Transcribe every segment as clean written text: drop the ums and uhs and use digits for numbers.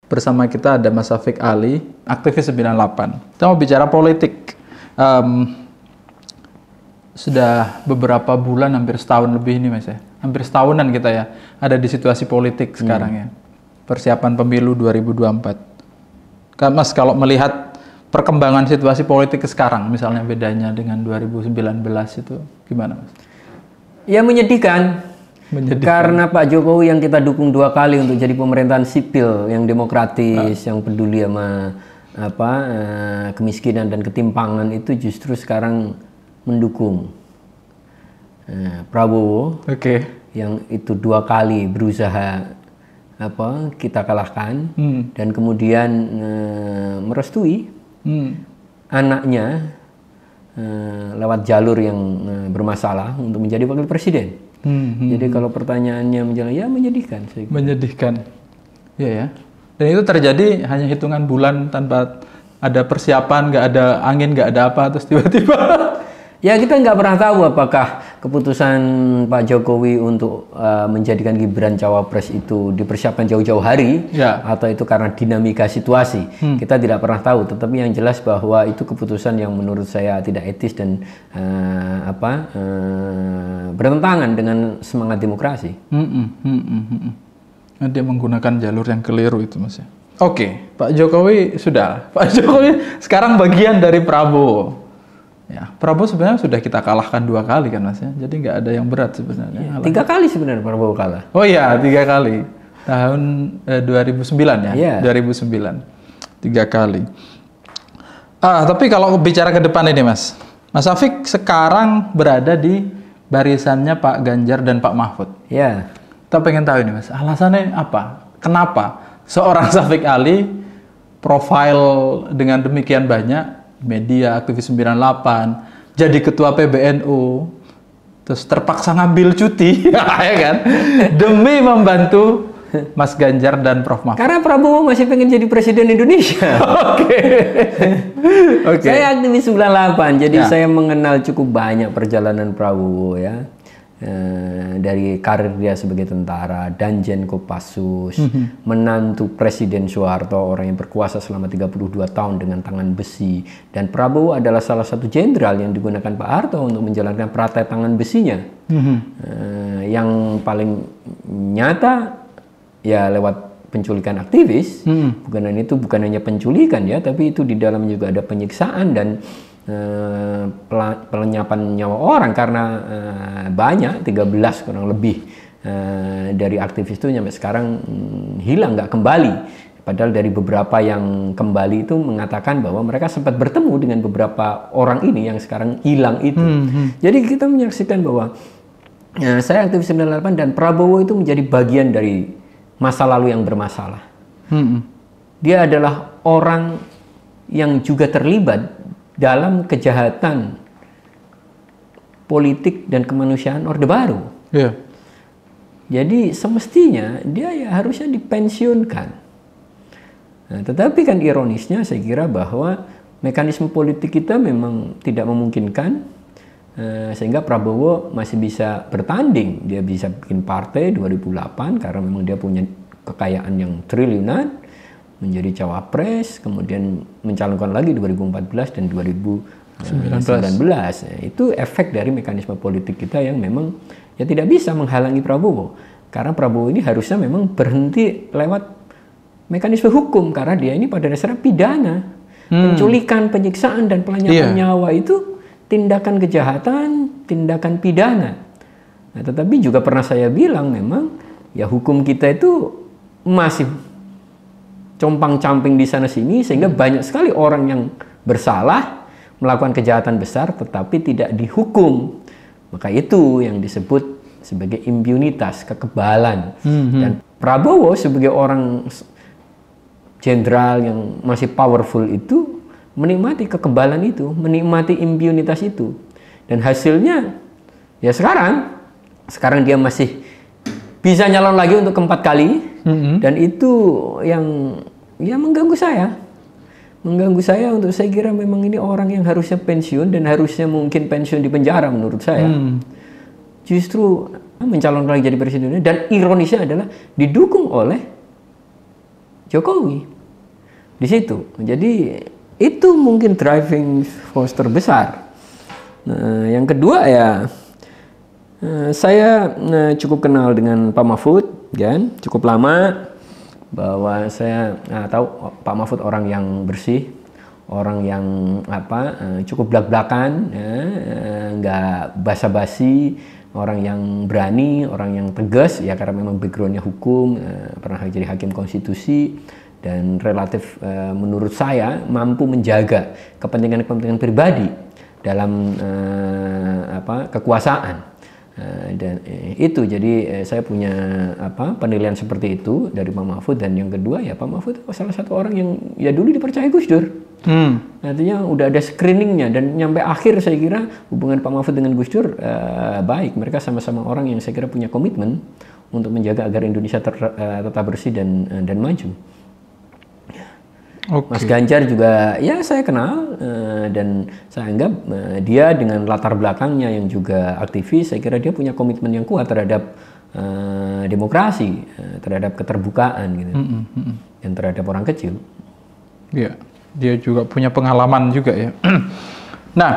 Bersama kita ada Mas Syafiq Ali, aktivis 98. Kita mau bicara politik. Sudah beberapa bulan, hampir setahun lebih ini Mas ya. Hampir setahunan kita ya, ada di situasi politik sekarang ya. Persiapan pemilu 2024. Mas, kalau melihat perkembangan situasi politik sekarang, misalnya bedanya dengan 2019 itu gimana Mas? Ya menyedihkan. Karena Pak Jokowi yang kita dukung 2 kali untuk jadi pemerintahan sipil yang demokratis, yang peduli sama kemiskinan dan ketimpangan itu justru sekarang mendukung Prabowo, yang itu 2 kali berusaha kita kalahkan, dan kemudian merestui anaknya lewat jalur yang bermasalah untuk menjadi wakil presiden. Jadi kalau pertanyaannya menyedihkan. Menyedihkan, ya. Dan itu terjadi hanya hitungan bulan tanpa ada persiapan, nggak ada angin, nggak ada apa, terus tiba-tiba. Ya kita nggak pernah tahu apakah keputusan Pak Jokowi untuk menjadikan Gibran cawapres itu dipersiapkan jauh-jauh hari, atau itu karena dinamika situasi. Kita tidak pernah tahu, tetapi yang jelas bahwa itu keputusan yang menurut saya tidak etis dan bertentangan dengan semangat demokrasi. Dia menggunakan jalur yang keliru itu Mas ya. Oke, Pak Jokowi sekarang bagian dari Prabowo. Ya, Prabowo sebenarnya sudah kita kalahkan 2 kali kan Mas ya. Jadi nggak ada yang berat sebenarnya. 3 kali sebenarnya Prabowo kalah. Oh iya, 3 kali. Tahun 2009 ya. 2009. 3 kali. Tapi kalau bicara ke depan ini Mas Syafiq sekarang berada di barisannya Pak Ganjar dan Pak Mahfud. Ya. Kita pengen tahu ini Mas, alasannya apa? Kenapa seorang Syafiq Ali profil dengan demikian banyak, media, aktivis 98, jadi ketua PBNU, terus terpaksa ngambil cuti, ya kan, demi membantu Mas Ganjar dan Prof. Mahfud. Karena Prabowo masih pengen jadi presiden Indonesia. Oke. Saya aktivis 98, jadi saya mengenal cukup banyak perjalanan Prabowo ya. Dari karir dia sebagai tentara, Danjen Kopassus, menantu Presiden Soeharto, orang yang berkuasa selama 32 tahun dengan tangan besi, dan Prabowo adalah salah satu jenderal yang digunakan Pak Harto untuk menjalankan pratai tangan besinya. Yang paling nyata ya lewat penculikan aktivis. Bukan hanya penculikan ya, tapi itu di dalam juga ada penyiksaan dan pelenyapan nyawa orang, karena banyak 13 kurang lebih dari aktivis itu sampai sekarang hilang, nggak kembali. Padahal dari beberapa yang kembali itu mengatakan bahwa mereka sempat bertemu dengan beberapa orang ini yang sekarang hilang itu. Jadi kita menyaksikan bahwa saya aktivis 98 dan Prabowo itu menjadi bagian dari masa lalu yang bermasalah. Dia adalah orang yang juga terlibat dalam kejahatan politik dan kemanusiaan Orde Baru. Jadi semestinya dia ya harusnya dipensiunkan. Nah, tetapi kan ironisnya saya kira bahwa mekanisme politik kita memang tidak memungkinkan, sehingga Prabowo masih bisa bertanding. Dia bisa bikin partai 2008 karena memang dia punya kekayaan yang triliunan, menjadi cawapres, kemudian mencalonkan lagi 2014 dan 2019. Itu efek dari mekanisme politik kita yang memang ya tidak bisa menghalangi Prabowo. Karena Prabowo ini harusnya memang berhenti lewat mekanisme hukum, karena dia ini pada dasarnya pidana. Penculikan, penyiksaan, dan pelenyapan nyawa itu tindakan kejahatan, tindakan pidana. Nah, tetapi juga pernah saya bilang memang ya hukum kita itu masih compang-camping di sana-sini, sehingga banyak sekali orang yang bersalah melakukan kejahatan besar tetapi tidak dihukum. Maka itu yang disebut sebagai impunitas, kekebalan. Dan Prabowo sebagai orang jenderal yang masih powerful itu menikmati kekebalan itu, menikmati impunitas itu. Dan hasilnya ya sekarang dia masih bisa nyalon lagi untuk keempat kali. Dan itu yang mengganggu saya. Mengganggu saya, untuk saya kira memang ini orang yang harusnya pensiun dan harusnya mungkin pensiun di penjara menurut saya. Justru mencalonkan lagi jadi presiden, dan ironisnya adalah didukung oleh Jokowi di situ. Jadi itu mungkin driving force terbesar. Nah, yang kedua ya, saya cukup kenal dengan Pak Mahfud, kan, cukup lama, bahwa saya tahu Pak Mahfud orang yang bersih, orang yang cukup blak-blakan, ya, nggak basa-basi, orang yang berani, orang yang tegas, ya karena memang backgroundnya hukum, pernah jadi hakim konstitusi, dan relatif menurut saya mampu menjaga kepentingan-kepentingan pribadi dalam kekuasaan. Dan itu jadi saya punya penilaian seperti itu dari Pak Mahfud. Dan yang kedua ya, Pak Mahfud salah satu orang yang ya dulu dipercaya Gus Dur. Artinya udah ada screeningnya, dan nyampe akhir saya kira hubungan Pak Mahfud dengan Gus Dur baik. Mereka sama-sama orang yang saya kira punya komitmen untuk menjaga agar Indonesia tetap bersih dan maju. Okay. Mas Ganjar juga ya saya kenal, dan saya anggap dia dengan latar belakangnya yang juga aktivis, saya kira dia punya komitmen yang kuat terhadap demokrasi, terhadap keterbukaan gitu, dan terhadap orang kecil. Iya, dia juga punya pengalaman juga ya. Nah,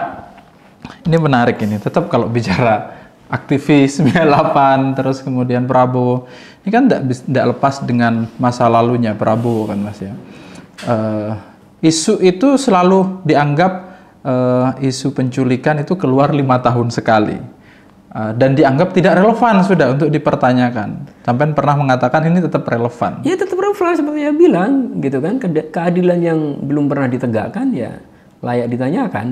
ini menarik ini. Tetap kalau bicara aktivis 98 terus kemudian Prabowo, ini kan tidak lepas dengan masa lalunya Prabowo kan Mas ya. Isu itu selalu dianggap isu penculikan itu keluar 5 tahun sekali, dan dianggap tidak relevan sudah untuk dipertanyakan. Sampai pernah mengatakan ini tetap relevan. Ya tetap relevan seperti yang bilang gitu kan, keadilan yang belum pernah ditegakkan ya layak ditanyakan.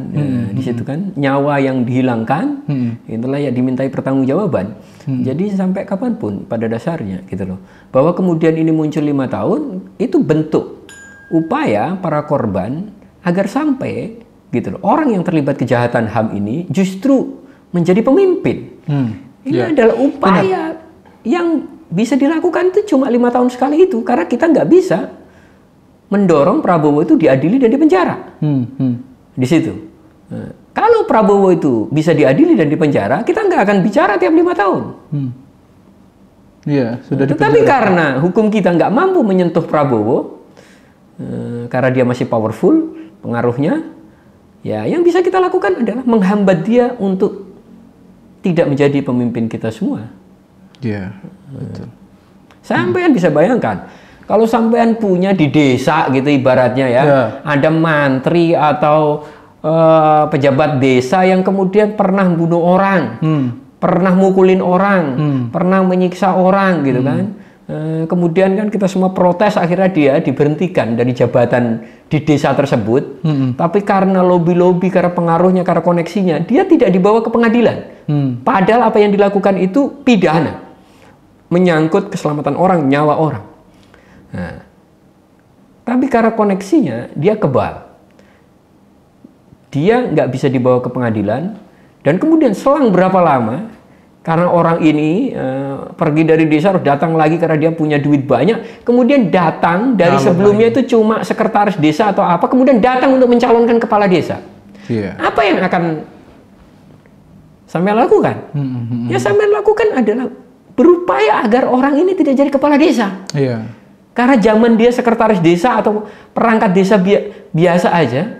Di situ kan nyawa yang dihilangkan itu layak dimintai pertanggungjawaban. Jadi sampai kapanpun pada dasarnya gitu loh, bahwa kemudian ini muncul 5 tahun itu bentuk upaya para korban agar sampai gitu loh, orang yang terlibat kejahatan HAM ini justru menjadi pemimpin. Ini adalah upaya yang bisa dilakukan itu cuma 5 tahun sekali itu, karena kita nggak bisa mendorong Prabowo itu diadili dan dipenjara. Di situ. Nah, kalau Prabowo itu bisa diadili dan dipenjara, kita nggak akan bicara tiap 5 tahun. Sudah. Tetapi karena hukum kita nggak mampu menyentuh Prabowo, karena dia masih powerful pengaruhnya, ya yang bisa kita lakukan adalah menghambat dia untuk tidak menjadi pemimpin kita semua. Iya, betul. Sampean bisa bayangkan kalau sampean punya di desa gitu ibaratnya ya, ada mantri atau pejabat desa yang kemudian pernah bunuh orang, pernah mukulin orang, pernah menyiksa orang gitu kan. Kemudian kan kita semua protes, akhirnya dia diberhentikan dari jabatan di desa tersebut. Tapi karena lobby-lobby, karena pengaruhnya, karena koneksinya, dia tidak dibawa ke pengadilan. Padahal apa yang dilakukan itu pidana, menyangkut keselamatan orang, nyawa orang. Nah, tapi karena koneksinya dia kebal, dia nggak bisa dibawa ke pengadilan. Dan kemudian selang berapa lama, karena orang ini pergi dari desa harus datang lagi karena dia punya duit banyak, kemudian datang dari sebelumnya itu cuma sekretaris desa atau apa, kemudian datang untuk mencalonkan kepala desa. Apa yang akan sampean lakukan? Ya sampean lakukan adalah berupaya agar orang ini tidak jadi kepala desa. Karena zaman dia sekretaris desa atau perangkat desa biasa aja,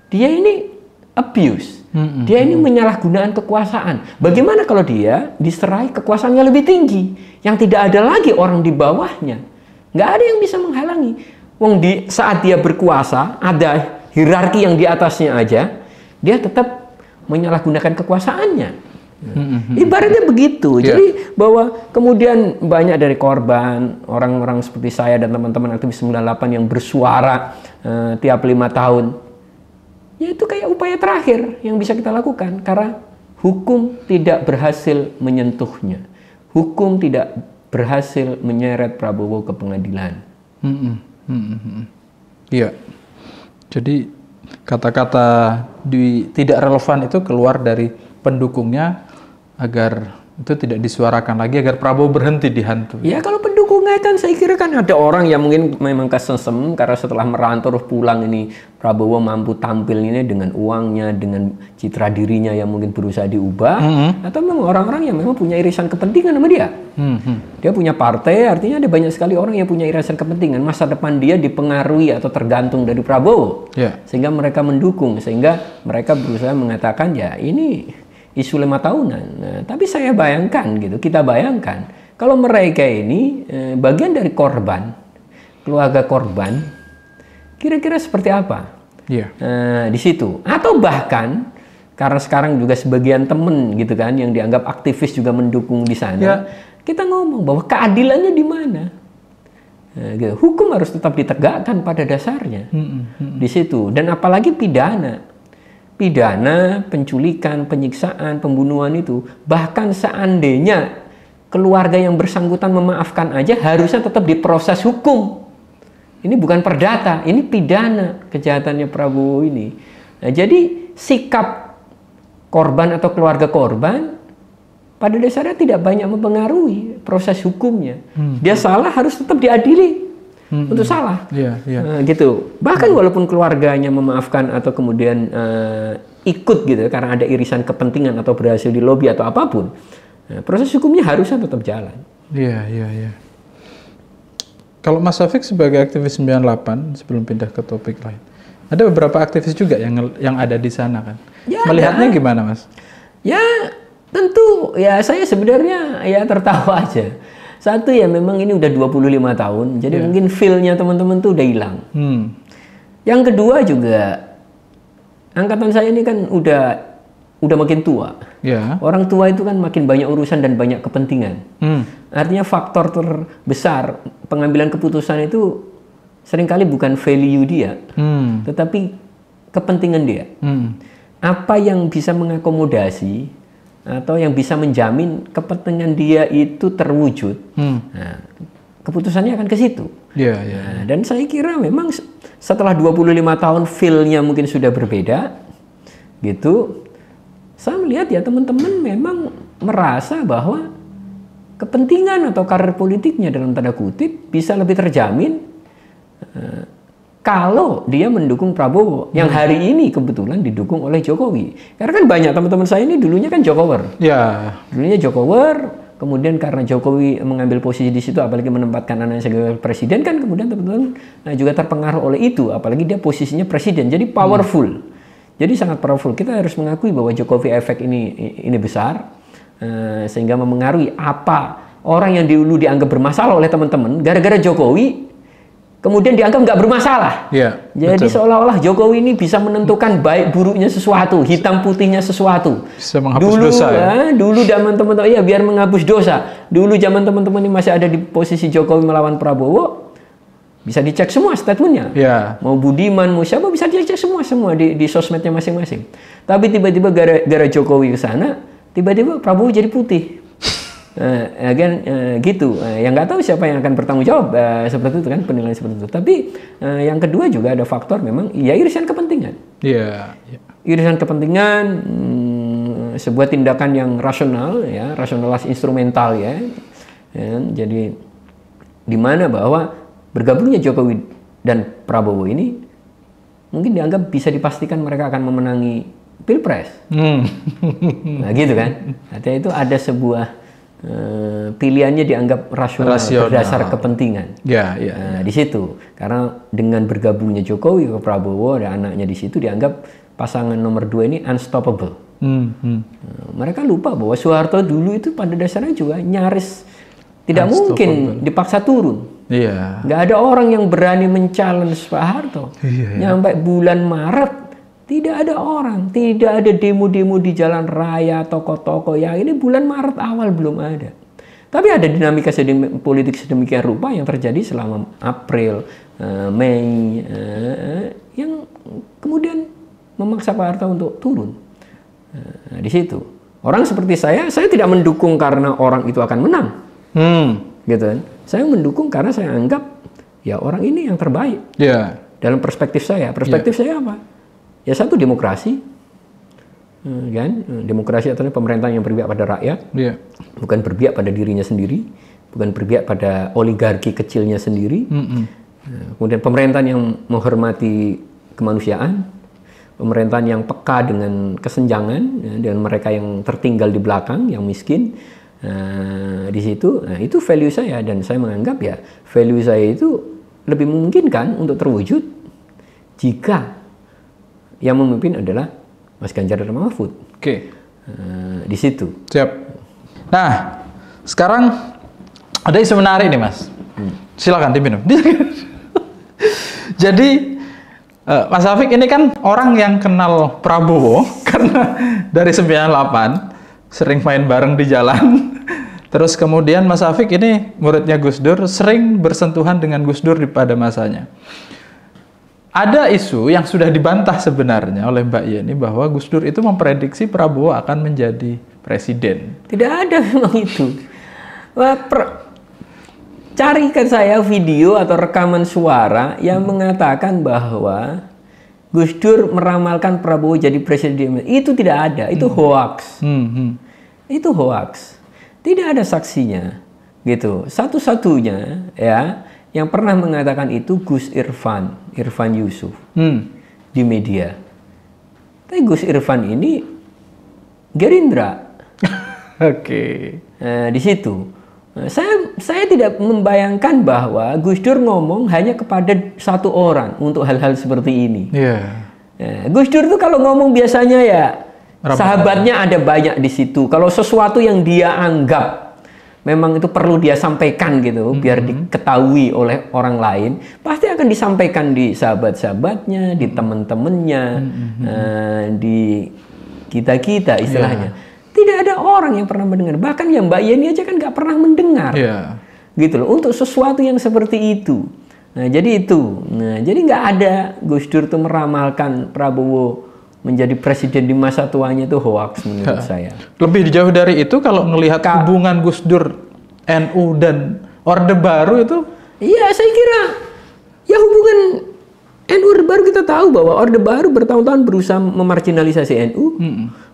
dia ini abuse. Dia ini menyalahgunakan kekuasaan. Bagaimana kalau dia diserai kekuasaannya lebih tinggi, yang tidak ada lagi orang di bawahnya, nggak ada yang bisa menghalangi. Saat dia berkuasa, ada hierarki yang di atasnya aja, dia tetap menyalahgunakan kekuasaannya. Ibaratnya begitu. Jadi bahwa kemudian banyak dari korban, orang-orang seperti saya dan teman-teman aktivis 98 yang bersuara tiap 5 tahun, ya itu kayak upaya terakhir yang bisa kita lakukan, karena hukum tidak berhasil menyentuhnya. Hukum tidak berhasil menyeret Prabowo ke pengadilan. Iya. Jadi kata-kata tidak relevan itu keluar dari pendukungnya agar itu tidak disuarakan lagi, agar Prabowo berhenti dihantui. Ya kalau pendukung mengaitkan saya kira kan ada orang yang mungkin memang kesesem karena setelah merantau pulang ini Prabowo mampu tampil ini dengan uangnya, dengan citra dirinya yang mungkin berusaha diubah, atau memang orang-orang yang memang punya irisan kepentingan sama dia. Dia punya partai, artinya ada banyak sekali orang yang punya irisan kepentingan. Masa depan dia dipengaruhi atau tergantung dari Prabowo, sehingga mereka mendukung, sehingga mereka berusaha mengatakan ya ini isu 5 tahunan. Nah, tapi saya bayangkan gitu, kita bayangkan kalau mereka ini bagian dari korban, keluarga korban, kira-kira seperti apa? Di situ. Atau bahkan karena sekarang juga sebagian temen gitu kan yang dianggap aktivis juga mendukung di sana, kita ngomong bahwa keadilannya di mana? Gitu. Hukum harus tetap ditegakkan pada dasarnya di situ. Dan apalagi pidana, penculikan, penyiksaan, pembunuhan itu, bahkan seandainya keluarga yang bersangkutan memaafkan aja harusnya tetap diproses hukum. Ini bukan perdata, ini pidana kejahatannya Prabowo ini. Nah, jadi sikap korban atau keluarga korban pada dasarnya tidak banyak mempengaruhi proses hukumnya. Dia salah harus tetap diadili untuk salah. Nah, gitu. Bahkan walaupun keluarganya memaafkan atau kemudian ikut gitu karena ada irisan kepentingan atau berhasil di lobi atau apapun. Nah, proses hukumnya harusnya tetap jalan. Iya. Kalau Mas Syafiq sebagai aktivis 98, sebelum pindah ke topik lain, ada beberapa aktivis juga yang ada di sana kan. Melihatnya gimana, Mas? Ya, tentu ya saya sebenarnya ya tertawa aja. Satu ya memang ini udah 25 tahun, jadi mungkin feel-nya teman-teman tuh udah hilang. Yang kedua juga angkatan saya ini kan udah makin tua. Orang tua itu kan makin banyak urusan dan banyak kepentingan. Artinya faktor terbesar pengambilan keputusan itu seringkali bukan value dia, tetapi kepentingan dia. Apa yang bisa mengakomodasi atau yang bisa menjamin kepentingan dia itu terwujud. Nah, keputusannya akan ke situ. Nah, dan saya kira memang setelah 25 tahun feel-nya mungkin sudah berbeda. Gitu. Saya melihat ya teman-teman memang merasa bahwa kepentingan atau karir politiknya dalam tanda kutip bisa lebih terjamin kalau dia mendukung Prabowo yang hari ini kebetulan didukung oleh Jokowi. Karena kan banyak teman-teman saya ini dulunya kan Jokower. Dulunya Jokower, kemudian karena Jokowi mengambil posisi di situ, apalagi menempatkan anaknya sebagai presiden, kan kemudian teman-teman juga terpengaruh oleh itu, apalagi dia posisinya presiden, jadi powerful. Jadi sangat powerful. Kita harus mengakui bahwa Jokowi efek ini besar, sehingga memengaruhi apa orang yang dulu dianggap bermasalah oleh teman-teman, gara-gara Jokowi kemudian dianggap nggak bermasalah. Jadi seolah-olah Jokowi ini bisa menentukan baik buruknya sesuatu, hitam putihnya sesuatu. Bisa menghapus dosa. Dulu zaman teman-teman, iya biar menghapus dosa. Dulu zaman teman-teman ini masih ada di posisi Jokowi melawan Prabowo. Bisa dicek semua statementnya. Mau Budiman, mau siapa bisa dicek semua di sosmednya masing-masing. Tapi tiba-tiba gara Jokowi ke sana, tiba-tiba Prabowo jadi putih. Gitu. Yang nggak tahu siapa yang akan bertanggung jawab seperti itu kan, penilaian seperti itu. Tapi yang kedua juga ada faktor memang ya irisan kepentingan. Irisan kepentingan, sebuah tindakan yang rasional ya, rasionalis instrumental ya. Jadi di mana bahwa bergabungnya Jokowi dan Prabowo ini mungkin dianggap bisa dipastikan mereka akan memenangi Pilpres. Nah gitu kan. Artinya itu ada sebuah pilihannya dianggap rasional berdasar kepentingan. Di situ. Karena dengan bergabungnya Jokowi ke Prabowo dan anaknya di situ dianggap pasangan nomor 2 ini unstoppable. Mereka lupa bahwa Soeharto dulu itu pada dasarnya juga nyaris tidak mungkin dipaksa turun. Nggak ada orang yang berani men-challenge Pak Harto. Nyampe bulan Maret tidak ada orang, tidak ada demo-demo di jalan raya, toko-toko. Ya ini bulan Maret awal belum ada. Tapi ada dinamika politik sedemikian rupa yang terjadi selama April, Mei, yang kemudian memaksa Pak Harto untuk turun. Di situ orang seperti saya tidak mendukung karena orang itu akan menang. Gitu kan. Saya mendukung karena saya anggap ya orang ini yang terbaik. Dalam perspektif saya. Perspektif saya apa? Ya satu demokrasi. Kan? Demokrasi adalah pemerintahan yang berpihak pada rakyat. Bukan berpihak pada dirinya sendiri. bukan berpihak pada oligarki kecilnya sendiri. Kemudian pemerintahan yang menghormati kemanusiaan, pemerintahan yang peka dengan kesenjangan, ya, dengan mereka yang tertinggal di belakang, yang miskin. Di situ, itu value saya, dan saya menganggap ya value saya itu lebih memungkinkan untuk terwujud jika yang memimpin adalah Mas Ganjar dan Mahfud. Oke. Di situ. Siap. Nah, sekarang ada isu menarik nih, Mas. Silakan diminum. Jadi Mas Syafiq ini kan orang yang kenal Prabowo karena dari 98 sering main bareng di jalan. Terus kemudian Mas Syafiq ini muridnya Gus Dur, sering bersentuhan dengan Gus Dur pada masanya. Ada isu yang sudah dibantah sebenarnya oleh Mbak Yeni bahwa Gus Dur itu memprediksi Prabowo akan menjadi presiden. Tidak ada memang itu. Carikan saya video atau rekaman suara yang mengatakan bahwa Gus Dur meramalkan Prabowo jadi presiden. Itu tidak ada, itu hoax. Itu hoax. Tidak ada saksinya. Gitu. Satu-satunya ya yang pernah mengatakan itu Gus Irfan Yusuf di media. Tapi Gus Irfan ini Gerindra. Oke. Di situ. Saya tidak membayangkan bahwa Gus Dur ngomong hanya kepada satu orang untuk hal-hal seperti ini. Gus Dur tuh kalau ngomong biasanya ya sahabatnya ada banyak di situ. Kalau sesuatu yang dia anggap memang itu perlu dia sampaikan gitu, biar diketahui oleh orang lain, pasti akan disampaikan di sahabat-sahabatnya, di teman-temannya, di kita-kita istilahnya. Tidak ada orang yang pernah mendengar. Bahkan yang Mbak Yeni aja kan nggak pernah mendengar. Gitu loh. Untuk sesuatu yang seperti itu. Nah, jadi itu. Nah, jadi nggak ada Gus Dur tuh meramalkan Prabowo menjadi presiden di masa tuanya, itu hoax menurut saya. Lebih jauh dari itu, kalau melihat hubungan Gus Dur, NU, dan Orde Baru itu? Iya, saya kira ya hubungan NU Orde Baru, kita tahu bahwa Orde Baru bertahun-tahun berusaha memarginalisasi NU.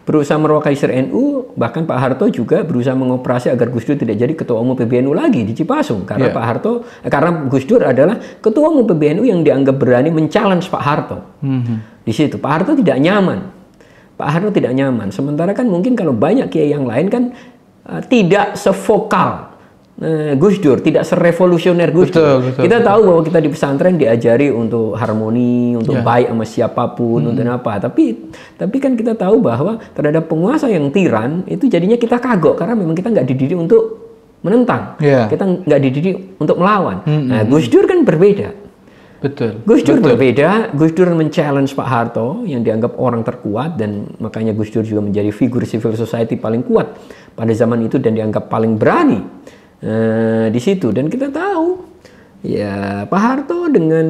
Berusaha merokalisir NU, bahkan Pak Harto juga berusaha mengoperasi agar Gus Dur tidak jadi ketua umum PBNU lagi di Cipasung, karena karena Gus Dur adalah ketua umum PBNU yang dianggap berani men-challenge Pak Harto. Di situ Pak Harto tidak nyaman. Sementara kan mungkin kalau banyak kiai yang lain kan tidak sevokal Gus Dur, tidak serevolusioner Gus Dur. Kita tahu bahwa kita di pesantren diajari untuk harmoni, untuk baik sama siapapun, untuk apa. Tapi kan kita tahu bahwa terhadap penguasa yang tiran itu jadinya kita kagok, karena memang kita nggak dididik untuk menentang, kita nggak dididik untuk melawan. Nah, Gus Dur kan berbeda. Gus Dur berbeda. Gus Dur men-challenge Pak Harto yang dianggap orang terkuat, dan makanya Gus Dur juga menjadi figur civil society paling kuat pada zaman itu dan dianggap paling berani. Di situ, dan kita tahu ya Pak Harto dengan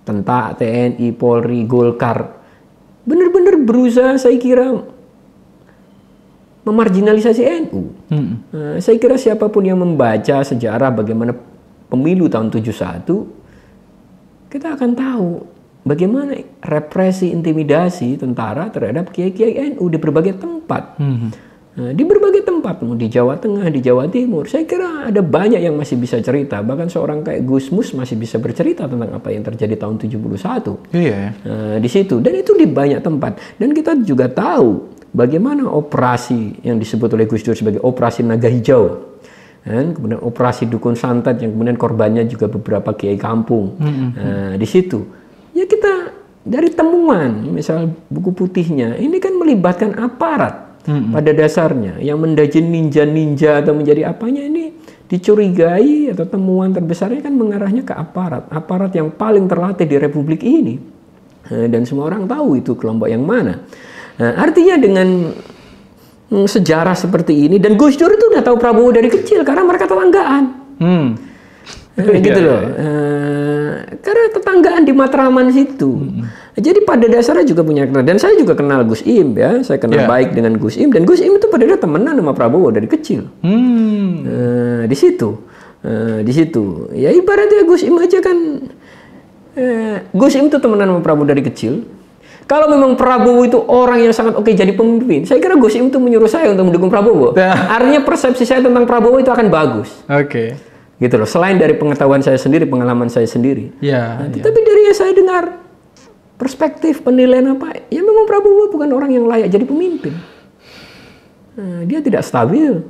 tentara, TNI, Polri, Golkar benar-benar berusaha, saya kira, memarginalisasi NU. Saya kira siapapun yang membaca sejarah bagaimana pemilu tahun 71, kita akan tahu bagaimana represi, intimidasi tentara terhadap kiai-kiai NU di berbagai tempat. Di berbagai tempat, di Jawa Tengah, di Jawa Timur, saya kira ada banyak yang masih bisa cerita. Bahkan seorang kayak Gus Mus masih bisa bercerita tentang apa yang terjadi tahun 71. Di situ, dan itu di banyak tempat. Dan kita juga tahu bagaimana operasi yang disebut oleh Gus Dur sebagai operasi Naga Hijau, kemudian operasi Dukun Santet yang kemudian korbannya juga beberapa kiai kampung. Di situ, ya kita dari temuan, misal buku putihnya, ini kan melibatkan aparat. Pada dasarnya yang menjadi ninja atau menjadi apanya ini dicurigai, atau temuan terbesarnya kan mengarahnya ke aparat yang paling terlatih di Republik ini, dan semua orang tahu itu kelompok yang mana. Artinya dengan sejarah seperti ini, dan Gus Dur itu udah tahu Prabowo dari kecil karena mereka tetanggaan. Gitu loh. Karena tetanggaan di Matraman situ. Jadi pada dasarnya juga punya kenal. Dan saya juga kenal Gus Im ya. Saya kenal baik dengan Gus Im. Dan Gus Im itu pada dasarnya temenan sama Prabowo dari kecil. Di situ. Ya ibaratnya Gus Im aja kan. Gus Im itu temenan sama Prabowo dari kecil. Kalau memang Prabowo itu orang yang sangat oke jadi pemimpin, saya kira Gus Im itu menyuruh saya untuk mendukung Prabowo. Artinya persepsi saya tentang Prabowo itu akan bagus. Oke. Gitu loh. Selain dari pengetahuan saya sendiri, pengalaman saya sendiri. Ya. Tapi dari yang saya dengar, perspektif penilaian apa? Ya memang Prabowo bukan orang yang layak jadi pemimpin. Dia tidak stabil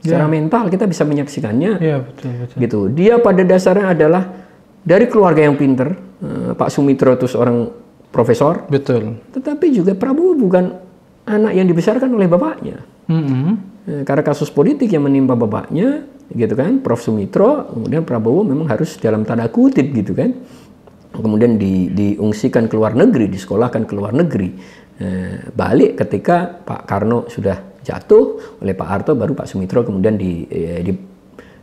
secara mental. Kita bisa menyaksikannya. Iya, betul. Gitu. Dia pada dasarnya adalah dari keluarga yang pinter. Pak Sumitro itu seorang profesor. Betul. Tetapi juga Prabowo bukan anak yang dibesarkan oleh bapaknya. Karena kasus politik yang menimpa bapaknya, gitu kan, Prof Sumitro, kemudian Prabowo memang harus dalam tanda kutip gitu kan, kemudian diungsikan ke luar negeri, disekolahkan ke luar negeri. Balik ketika Pak Karno sudah jatuh oleh Pak Harto, baru Pak Sumitro kemudian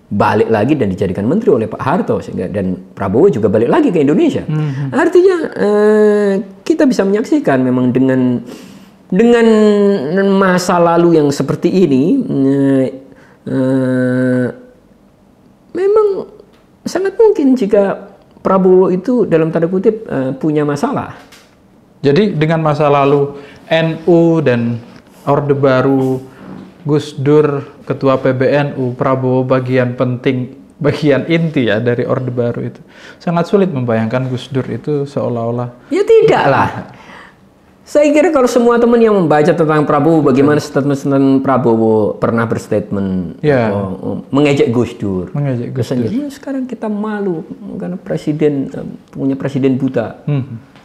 balik lagi dan dijadikan menteri oleh Pak Harto, sehingga dan Prabowo juga balik lagi ke Indonesia. Artinya kita bisa menyaksikan memang dengan masa lalu yang seperti ini memang sangat mungkin jika Prabowo itu dalam tanda kutip punya masalah. Jadi dengan masa lalu NU dan Orde Baru, Gus Dur, Ketua PBNU, Prabowo bagian penting, bagian inti ya dari Orde Baru itu. Sangat sulit membayangkan Gus Dur itu seolah-olah. Ya tidak lah. Saya kira kalau semua teman yang membaca tentang Prabowo, bagaimana statement Prabowo pernah berstatement mengejek Gus Dur. Mengejek Gus Dur. Sekarang kita malu karena presiden punya presiden buta.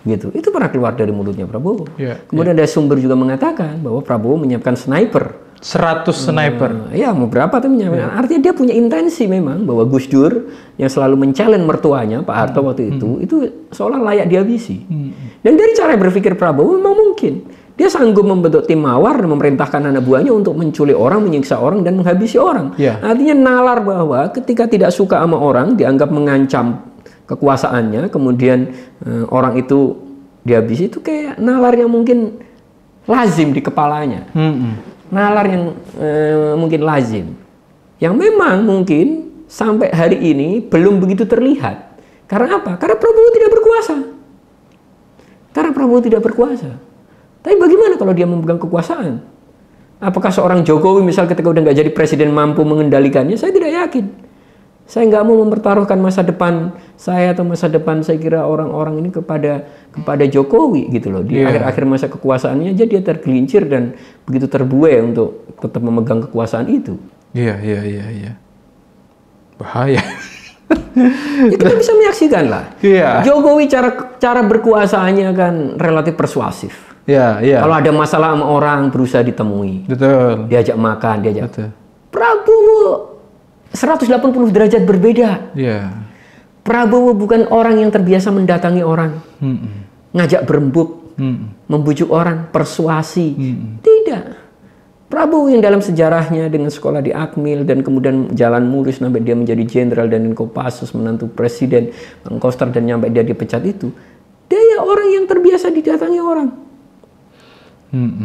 Gitu. Itu pernah keluar dari mulutnya Prabowo. Kemudian ada sumber juga mengatakan bahwa Prabowo menyiapkan sniper. 100 sniper. Ya, mau berapa tapi artinya dia punya intensi memang bahwa Gus Dur yang selalu men-challenge mertuanya Pak Harto waktu itu seolah layak dihabisi. Dan dari cara berpikir Prabowo memang mungkin dia sanggup membentuk tim mawar dan memerintahkan anak buahnya untuk menculik orang, menyiksa orang dan menghabisi orang. Artinya nalar bahwa ketika tidak suka sama orang dianggap mengancam kekuasaannya, kemudian orang itu dihabisi, itu kayak nalar yang mungkin lazim di kepalanya. Nalar yang mungkin lazim, yang memang mungkin sampai hari ini belum begitu terlihat. Karena apa? Karena Prabowo tidak berkuasa. Tapi bagaimana kalau dia memegang kekuasaan? Apakah seorang Jokowi misal ketika udah nggak jadi presiden mampu mengendalikannya? Saya tidak yakin. Saya nggak mau mempertaruhkan masa depan saya atau masa depan saya kira orang-orang ini kepada Jokowi gitu loh. Di akhir-akhir masa kekuasaannya aja dia tergelincir dan begitu terbuai untuk tetap memegang kekuasaan itu. Iya. Bahaya. Ya, kita bisa menyaksikan lah. Jokowi cara berkuasaannya kan relatif persuasif. Kalau ada masalah sama orang berusaha ditemui. Betul. Diajak makan, Prabowo 180 derajat berbeda. Prabowo bukan orang yang terbiasa mendatangi orang, ngajak berembuk, membujuk orang, persuasi. Tidak. Prabowo yang dalam sejarahnya dengan sekolah di Akmil dan kemudian jalan mulus sampai dia menjadi jenderal dan Kopassus, menantu presiden, Bang Koster, dan sampai dia dipecat itu. Dia orang yang terbiasa didatangi orang.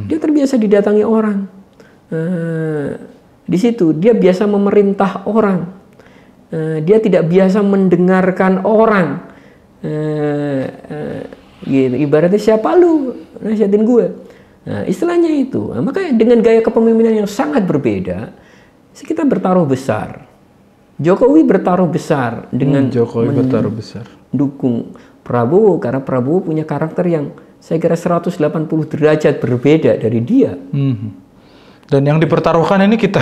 Dia terbiasa didatangi orang. Di situ dia biasa memerintah orang, dia tidak biasa mendengarkan orang, gitu. Ibaratnya siapa lu nasihatin gue, istilahnya itu. Makanya dengan gaya kepemimpinan yang sangat berbeda, kita bertaruh besar. Jokowi bertaruh besar dengan mendukung Prabowo karena Prabowo punya karakter yang saya kira 180 derajat berbeda dari dia. Dan yang dipertaruhkan ini kita.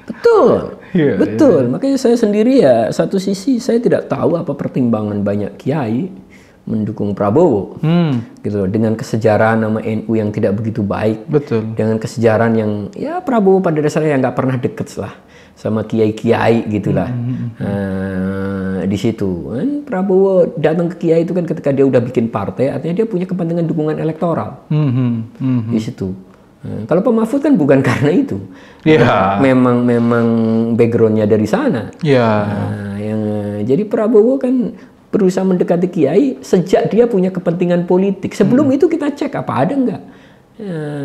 Betul. Makanya saya sendiri ya, satu sisi saya tidak tahu apa pertimbangan banyak kiai mendukung Prabowo. Gitu, dengan kesejarahan nama NU yang tidak begitu baik. Dengan kesejarahan yang ya Prabowo pada dasarnya nggak pernah deket lah sama kiai-kiai gitulah. Di situ kan Prabowo datang ke kiai itu kan ketika dia udah bikin partai, artinya dia punya kepentingan dukungan elektoral. Di situ. Kalau Pak Mahfud kan bukan karena itu, memang backgroundnya dari sana. Jadi Prabowo kan berusaha mendekati kiai sejak dia punya kepentingan politik. Sebelum itu kita cek apa ada nggak.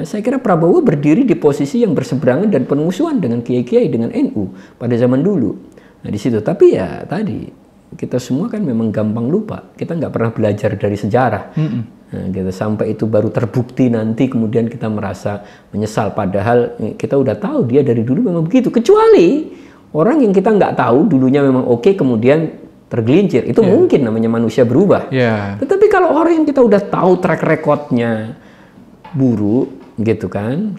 Saya kira Prabowo berdiri di posisi yang berseberangan dan penmusuhan dengan kiai-kiai, dengan NU pada zaman dulu. Di situ. Tapi ya tadi kita semua kan memang gampang lupa. Kita nggak pernah belajar dari sejarah. Nah, gitu. Sampai itu baru terbukti nanti kemudian kita merasa menyesal. Padahal kita udah tahu dia dari dulu memang begitu. Kecuali orang yang kita nggak tahu dulunya memang oke, kemudian tergelincir. Itu mungkin, namanya manusia berubah. Tetapi kalau orang yang kita udah tahu track recordnya buruk, gitu kan,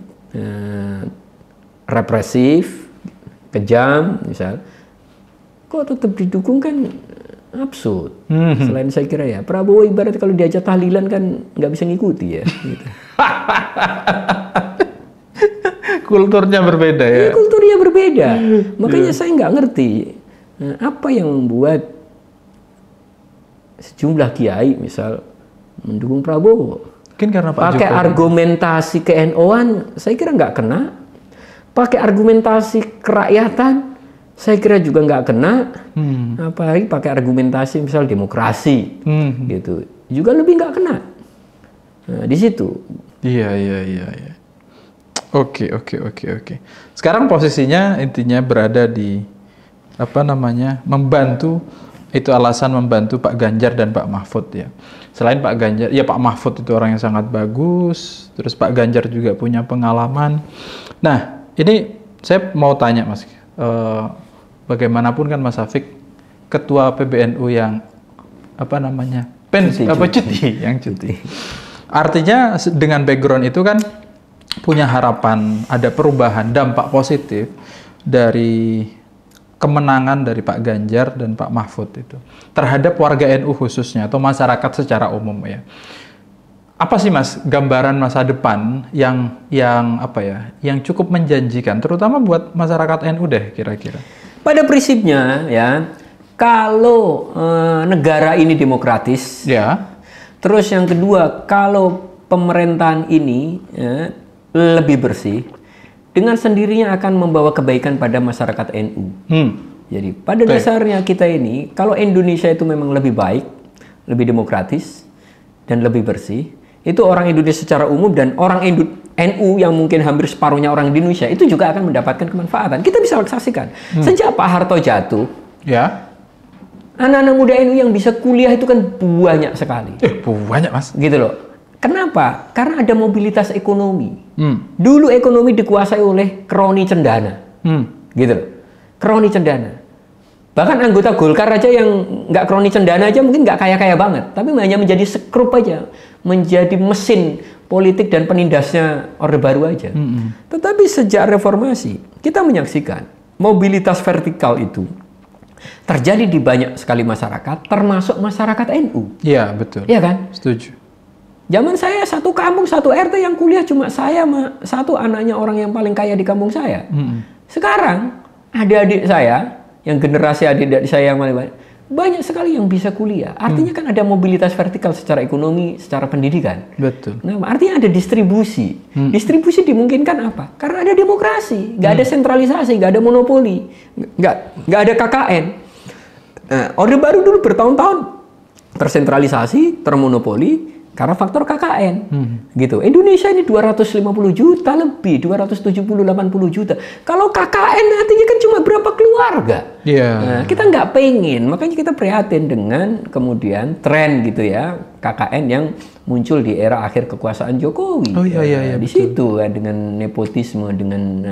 represif, kejam, misal, kok tetap didukung, kan absurd. Selain saya kira ya, Prabowo ibarat kalau diajak tahlilan kan nggak bisa ngikuti ya. Gitu. Kulturnya berbeda ya. Kulturnya berbeda. Makanya saya nggak ngerti apa yang membuat sejumlah kiai misal mendukung Prabowo. Mungkin karena Pak pakai Jokowi. Argumentasi ke-NO-an, saya kira nggak kena. Pakai argumentasi kerakyatan, saya kira juga nggak kena. Apalagi pakai argumentasi misal demokrasi, gitu, juga lebih nggak kena. Nah, di situ. Iya. Oke. Sekarang posisinya intinya berada di membantu, itu alasan membantu Pak Ganjar dan Pak Mahfud ya. Selain Pak Ganjar, ya Pak Mahfud itu orang yang sangat bagus, terus Pak Ganjar juga punya pengalaman. Nah, ini saya mau tanya Mas, bagaimanapun kan Mas Syafiq ketua PBNU yang cuti. Artinya dengan background itu kan punya harapan ada perubahan, dampak positif dari kemenangan dari Pak Ganjar dan Pak Mahfud itu terhadap warga NU khususnya atau masyarakat secara umum ya. Apa sih Mas gambaran masa depan yang cukup menjanjikan terutama buat masyarakat NU deh kira-kira? Pada prinsipnya ya, kalau negara ini demokratis, ya. Terus yang kedua, kalau pemerintahan ini lebih bersih, dengan sendirinya akan membawa kebaikan pada masyarakat NU. Jadi pada dasarnya kita ini, kalau Indonesia itu memang lebih baik, lebih demokratis, dan lebih bersih, itu orang Indonesia secara umum dan orang NU yang mungkin hampir separuhnya orang di Indonesia itu juga akan mendapatkan kemanfaatan. Kita bisa saksikan. Sejak Pak Harto jatuh, anak-anak muda NU yang bisa kuliah itu kan banyak sekali. Banyak Mas. Gitu loh. Kenapa? Karena ada mobilitas ekonomi. Dulu ekonomi dikuasai oleh kroni cendana. Gitu loh. Kroni cendana. Bahkan anggota Golkar aja yang nggak kroni cendana aja mungkin nggak kaya-kaya banget. Tapi hanya menjadi sekrup aja. Menjadi mesin politik dan penindasnya Orde Baru aja. Tetapi sejak reformasi, kita menyaksikan mobilitas vertikal itu terjadi di banyak sekali masyarakat, termasuk masyarakat NU. Iya, betul. Iya kan? Setuju. Zaman saya satu kampung, satu RT yang kuliah cuma saya sama satu anaknya orang yang paling kaya di kampung saya. Sekarang adik-adik saya, yang generasi adik-adik saya yang paling banyak sekali yang bisa kuliah. Artinya kan ada mobilitas vertikal secara ekonomi, secara pendidikan. Betul. Nah, artinya ada distribusi. Distribusi dimungkinkan apa? Karena ada demokrasi, nggak ada sentralisasi, nggak ada monopoli, nggak ada KKN. Orde Baru dulu bertahun-tahun tersentralisasi, termonopoli karena faktor KKN. Gitu. Indonesia ini 250 juta lebih, 270-80 juta. Kalau KKN artinya kan cuma berapa keluarga. Nah, kita nggak pengen, makanya kita prihatin dengan kemudian tren gitu ya, KKN yang muncul di era akhir kekuasaan Jokowi. Di situ kan, dengan nepotisme, dengan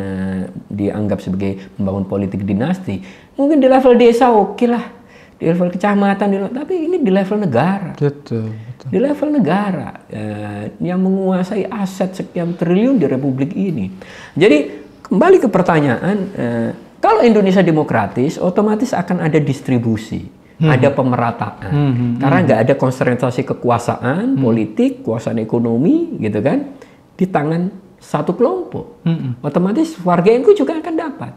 dianggap sebagai membangun politik dinasti. Mungkin di level desa oke lah, di level kecamatan, tapi ini di level negara. Betul. Di level negara yang menguasai aset sekian triliun di Republik ini. Jadi kembali ke pertanyaan, kalau Indonesia demokratis, otomatis akan ada distribusi, ada pemerataan. Karena nggak ada konsentrasi kekuasaan, politik, kekuasaan ekonomi, gitu kan, di tangan satu kelompok. Otomatis warga NU juga akan dapat.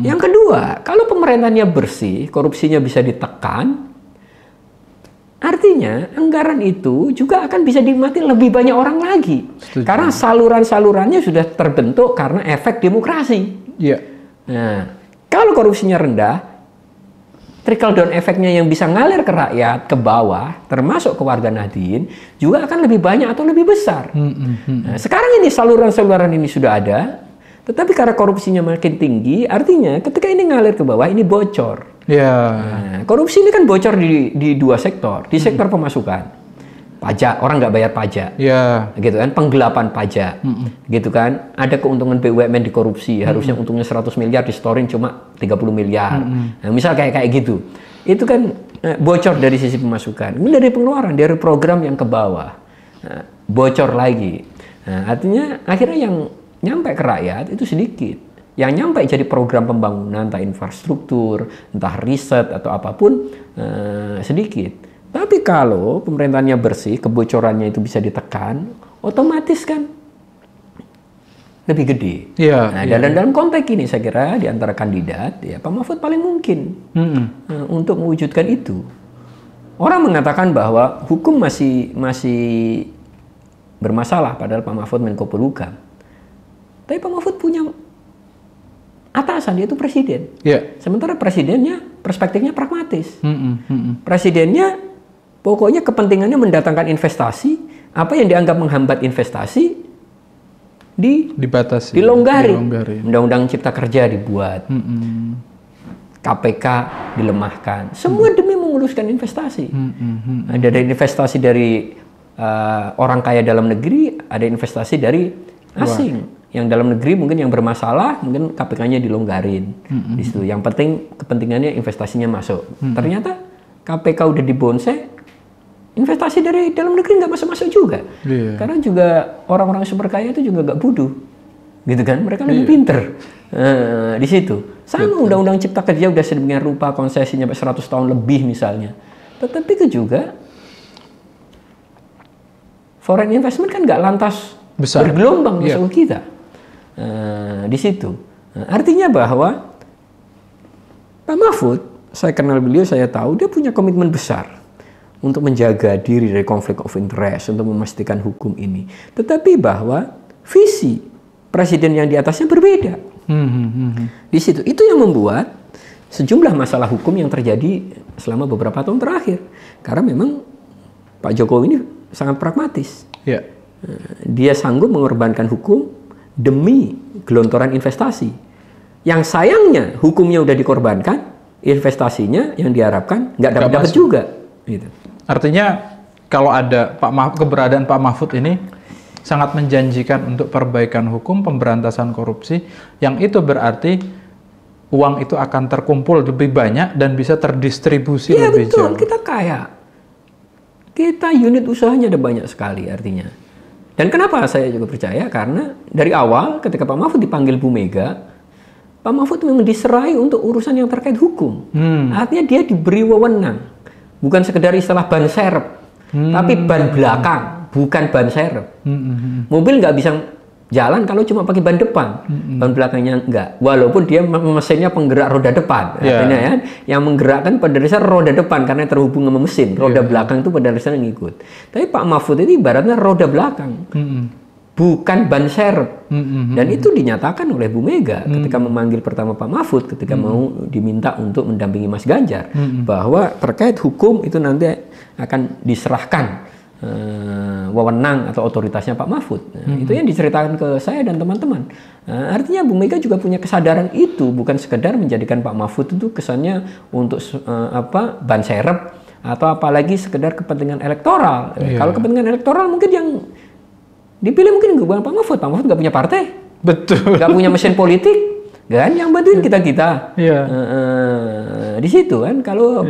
Yang kedua, kalau pemerintahnya bersih, korupsinya bisa ditekan, artinya anggaran itu juga akan bisa dinikmati lebih banyak orang lagi. Setuju. Karena saluran-salurannya sudah terbentuk karena efek demokrasi. Nah, kalau korupsinya rendah, trickle down efeknya yang bisa ngalir ke rakyat, ke bawah, termasuk ke warga Nahdien, juga akan lebih banyak atau lebih besar. Nah, sekarang ini saluran-saluran ini sudah ada, tetapi karena korupsinya makin tinggi, artinya ketika ini ngalir ke bawah, ini bocor. Nah, korupsi ini kan bocor di dua sektor, di sektor pemasukan, pajak, orang nggak bayar pajak, Ya. gitu kan, penggelapan pajak, gitu kan, ada keuntungan BUMN dikorupsi, harusnya untungnya 100 miliar distorin cuma 30 miliar, nah, misal kayak gitu, itu kan bocor dari sisi pemasukan, ini dari pengeluaran, dari program yang ke bawah, bocor lagi, nah, artinya akhirnya yang nyampe ke rakyat itu sedikit, yang nyampe jadi program pembangunan, entah infrastruktur, entah riset atau apapun sedikit. Tapi kalau pemerintahannya bersih, kebocorannya itu bisa ditekan, otomatis kan lebih gede. Iya. Nah, dan dalam konteks ini saya kira di antara kandidat, ya Pak Mahfud paling mungkin untuk mewujudkan itu. Orang mengatakan bahwa hukum masih bermasalah, padahal Pak Mahfud Menko Polhukam. Tapi Pak Mahfud punya atasan, yaitu presiden. Ya. Sementara presidennya perspektifnya pragmatis. Presidennya pokoknya kepentingannya mendatangkan investasi, apa yang dianggap menghambat investasi dibatasi, dilonggarin. Undang-undang Cipta Kerja dibuat, KPK dilemahkan, semua demi memuluskan investasi. Ada investasi dari orang kaya dalam negeri, ada investasi dari asing. Yang dalam negeri mungkin yang bermasalah, mungkin KPK-nya dilonggarin. Di situ. Yang penting kepentingannya investasinya masuk. Ternyata KPK udah dibonsai, investasi dari dalam negeri nggak masuk-masuk juga. Karena juga orang-orang super kaya itu juga nggak bodoh, gitu kan? Mereka lebih pinter di situ. Sama undang-undang Cipta Kerja udah sedemikian rupa, konsesinya sampai 100 tahun lebih misalnya. Tetapi itu juga foreign investment kan nggak lantas besar, bergelombang masuk ke kita. Di situ. Artinya bahwa Pak Mahfud, saya kenal beliau, saya tahu dia punya komitmen besar untuk menjaga diri dari konflik of interest, untuk memastikan hukum ini. Tetapi bahwa visi presiden yang di atasnya berbeda. Di situ. Itu yang membuat sejumlah masalah hukum yang terjadi selama beberapa tahun terakhir. Karena memang Pak Jokowi ini sangat pragmatis. Ya. Dia sanggup mengorbankan hukum demi gelontoran investasi. Yang sayangnya hukumnya udah dikorbankan, investasinya yang diharapkan nggak dapat juga. Gitu. Artinya kalau ada keberadaan Pak Mahfud ini sangat menjanjikan untuk perbaikan hukum, pemberantasan korupsi, yang itu berarti uang itu akan terkumpul lebih banyak dan bisa terdistribusi lebih jauh. Iya betul, kita kaya. Kita unit usahanya ada banyak sekali artinya. Dan kenapa saya juga percaya? Karena dari awal ketika Pak Mahfud dipanggil Bu Mega, Pak Mahfud memang diserai untuk urusan yang terkait hukum. Artinya dia diberi wewenang. Bukan sekedar istilah ban serep, tapi ban belakang, bukan ban serep. Mobil nggak bisa jalan kalau cuma pakai ban depan, ban belakangnya enggak. Walaupun dia mesinnya penggerak roda depan, artinya ya, yang menggerakkan pada dasar roda depan karena terhubung sama mesin, roda belakang itu pada dasarnya ngikut. Tapi Pak Mahfud ini ibaratnya roda belakang, bukan ban serep. Dan itu dinyatakan oleh Bu Mega ketika memanggil pertama Pak Mahfud, ketika mau diminta untuk mendampingi Mas Ganjar, bahwa terkait hukum itu nanti akan diserahkan wewenang atau otoritasnya Pak Mahfud. Itu yang diceritakan ke saya dan teman-teman. Artinya Bu Mega juga punya kesadaran itu, bukan sekedar menjadikan Pak Mahfud itu kesannya untuk ban serep atau apalagi sekedar kepentingan elektoral. Kalau kepentingan elektoral mungkin yang dipilih mungkin bukan Pak Mahfud. Pak Mahfud nggak punya partai, betul, nggak punya mesin politik, kan yang bantuin kita. Di situ kan kalau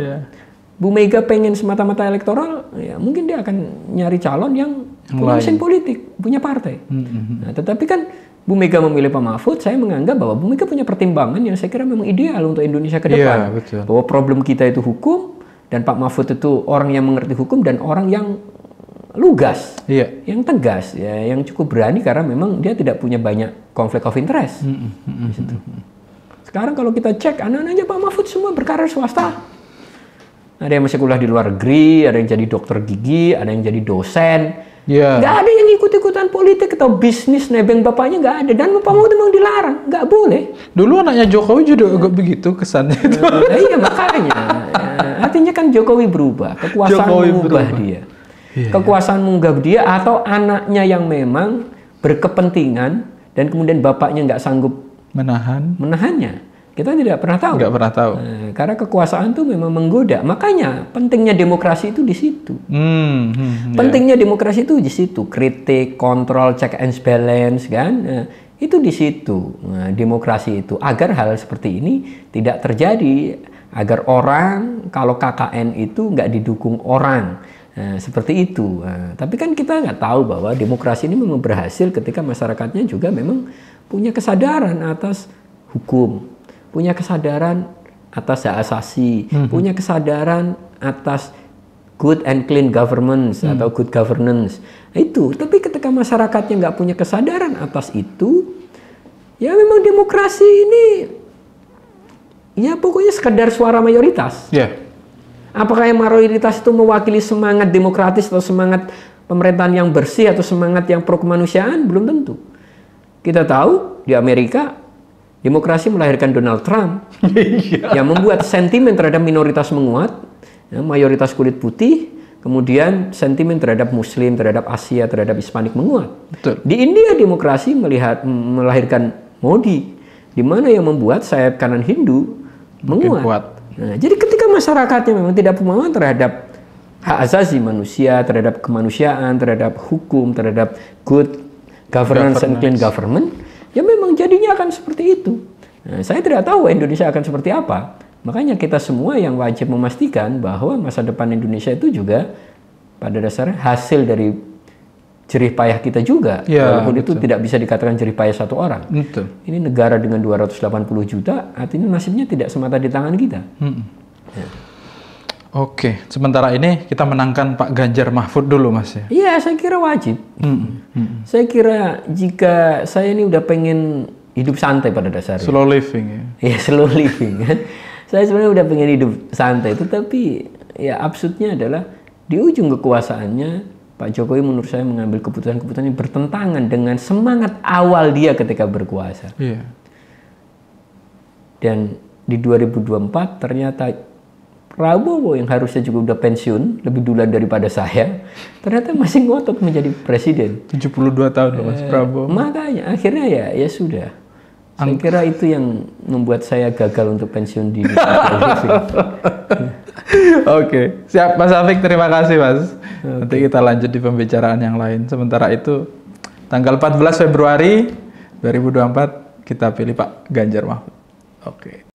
Bu Mega pengen semata-mata elektoral, ya mungkin dia akan nyari calon yang punya mesin politik, punya partai. Nah, tetapi kan Bu Mega memilih Pak Mahfud, saya menganggap bahwa Bu Mega punya pertimbangan yang saya kira memang ideal untuk Indonesia ke depan. Bahwa problem kita itu hukum, dan Pak Mahfud itu orang yang mengerti hukum dan orang yang lugas, yang tegas, ya, yang cukup berani karena memang dia tidak punya banyak konflik of interest. Sekarang kalau kita cek anak-anaknya Pak Mahfud semua berkarir swasta. Ada yang masih kuliah di luar negeri, ada yang jadi dokter gigi, ada yang jadi dosen. Nggak ada yang ikut-ikutan politik atau bisnis nebeng bapaknya, nggak ada. Dan Pak Mahfud memang dilarang, nggak boleh. Dulu anaknya Jokowi juga agak begitu kesannya itu. Iya makanya. Artinya kan Jokowi berubah, kekuasaan mengubah dia. Kekuasaan mengubah dia atau anaknya yang memang berkepentingan dan kemudian bapaknya nggak sanggup menahannya. Kita tidak pernah tahu. Nggak pernah tahu. Nah, karena kekuasaan itu memang menggoda. Makanya pentingnya demokrasi itu di situ. Pentingnya demokrasi itu di situ. Kritik, kontrol, check and balance, kan? Nah, itu di situ. Nah, demokrasi itu agar hal seperti ini tidak terjadi. Agar orang kalau KKN itu nggak didukung orang. Nah, seperti itu. Nah, tapi kan kita nggak tahu bahwa demokrasi ini memang berhasil ketika masyarakatnya juga memang punya kesadaran atas hukum. Punya kesadaran atas hak asasi, punya kesadaran atas good and clean governance atau good governance. Nah, itu. Tapi ketika masyarakatnya nggak punya kesadaran atas itu, ya memang demokrasi ini, ya pokoknya sekedar suara mayoritas. Apakah yang mayoritas itu mewakili semangat demokratis atau semangat pemerintahan yang bersih atau semangat yang pro kemanusiaan? Belum tentu. Kita tahu di Amerika, demokrasi melahirkan Donald Trump yang membuat sentimen terhadap minoritas menguat, ya, mayoritas kulit putih, kemudian sentimen terhadap Muslim, terhadap Asia, terhadap Hispanik menguat. Betul. Di India demokrasi melahirkan Modi, di mana yang membuat sayap kanan Hindu menguat. Nah, jadi ketika masyarakatnya memang tidak pemahaman terhadap hak asasi manusia, terhadap kemanusiaan, terhadap hukum, terhadap good governance and clean government, ya memang jadinya akan seperti itu. Nah, saya tidak tahu Indonesia akan seperti apa. Makanya kita semua yang wajib memastikan bahwa masa depan Indonesia itu juga pada dasarnya hasil dari jerih payah kita juga. Ya, walaupun betul. itu tidak bisa dikatakan jerih payah satu orang. Betul. Ini negara dengan 280 juta, artinya nasibnya tidak semata di tangan kita. Ya. Oke, sementara ini kita menangkan Pak Ganjar Mahfud dulu, Mas ya. Iya, saya kira wajib. Saya kira jika saya ini udah pengen hidup santai pada dasarnya. Slow living ya. Iya, slow living. Saya sebenarnya udah pengen hidup santai, tetapi ya absurdnya adalah di ujung kekuasaannya Pak Jokowi menurut saya mengambil keputusan-keputusan yang bertentangan dengan semangat awal dia ketika berkuasa. Iya. Dan di 2024 ternyata Prabowo yang harusnya juga udah pensiun lebih duluan daripada saya, ternyata masih ngotot menjadi presiden. 72 tahun loh Mas Prabowo. Makanya akhirnya ya sudah. Saya kira itu yang membuat saya gagal untuk pensiun di Oke, siap Mas Afik, terima kasih Mas. Nanti kita lanjut di pembicaraan yang lain. Sementara itu, tanggal 14 Februari 2024 kita pilih Pak Ganjar Mahfud. Oke.